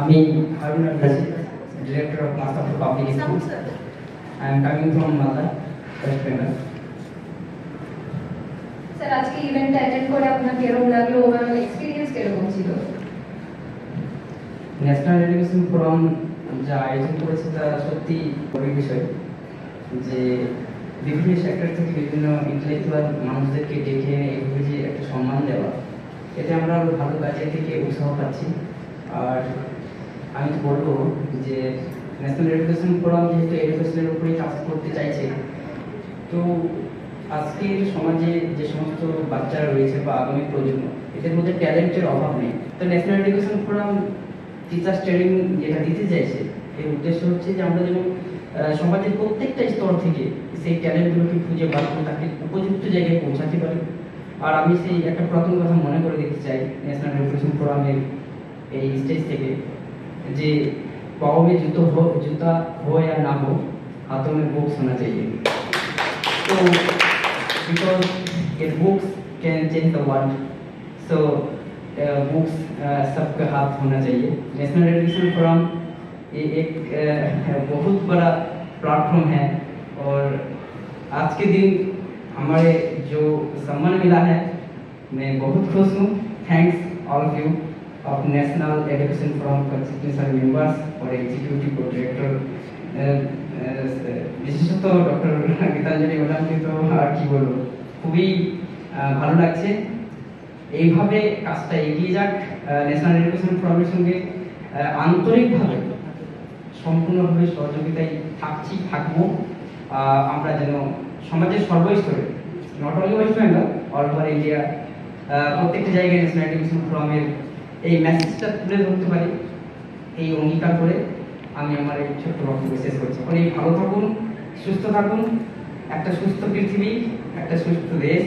আমি Harun Rashid, Director of Master of Public Schools. I am coming from Malda, West Bengal. Sir আজকে event attend করে আপনার কেমন লাগলো, ওভারঅল এক্সপেরিয়েন্স কিরকম ছিল? ন্যাশনাল এডুকেশন ফোরাম যা আয়োজন করেছে তা সত্যি বড় বিষয়, যে বিভিন্ন সেক্টর থেকে বিভিন্ন ইন্টেলেকচুয়াল মানুষদেরকে ডেকে এনে এইভাবে যে একটা সম্মান দেওয়া, এতে আমরা আরও ভালো কাজের থেকে উৎসাহ পাচ্ছি। আর আমি তো বলবো যে ন্যাশনাল এডুকেশন ফোরাম যেহেতু এডুকেশনের উপরেই কাজ করতে চাইছে, তো আজকের সমাজে যে সমস্ত বাচ্চারা রয়েছে বা আগামী প্রজন্ম, এদের মধ্যে ট্যালেন্টের অভাব নেই। তো national education forum teachers training যেটা দিতে চাইছে, এর উদ্দেশ্য হচ্ছে যে আমরা যেন সমাজের প্রত্যেকটা স্তর থেকে সেই ট্যালেন্টগুলোকে খুঁজে বার করে তাকে উপযুক্ত জায়গায় পৌঁছাতে পারি। আর আমি সেই একটা প্রথম কথা মনে করে দিতে চাই ন্যাশনাল এডুকেশন ফোরামের এই স্টেজ থেকে, যে पाँव में जूता हो या ना हो, हाथों में बुक्स होना चाहिए। तो बिकॉज ये books can change the world, so books सबके हाथ होना चाहिए। नेशनल एडुकेशन फोरम ये एक बहुत बड़ा प्लेटफॉर्म है, और आज के दिन हमारे जो सम्मान मिला है, मैं बहुत खुश हूँ। Thanks all of you of National Education Forum Constitutional Members और Executive Director বিশেষত ডক্টর গীতাঞ্জলি ম্যাডামকে তো আর কি বলবো, খুবই ভালো লাগছে। এইভাবে কাজটা এগিয়ে যাক। ন্যাশনাল এডুকেশন ফোরামের সঙ্গে আন্তরিকভাবে সম্পূর্ণভাবে সহযোগিতায় থাকবো। আমরা যেন সমাজের সর্বস্তরে, not only West Bengal, all over India, প্রত্যেকটা জায়গায় ন্যাশনাল এডুকেশন ফোরামের এই মেসেজটা তুলে ধরতে পারি, এই অঙ্গীকার করে আমি আমার এই ছোট্ট বক্তব্য শেষ করছি। ভালো থাকুন, সুস্থ থাকুন। একটা সুস্থ পৃথিবী, একটা সুস্থ দেশ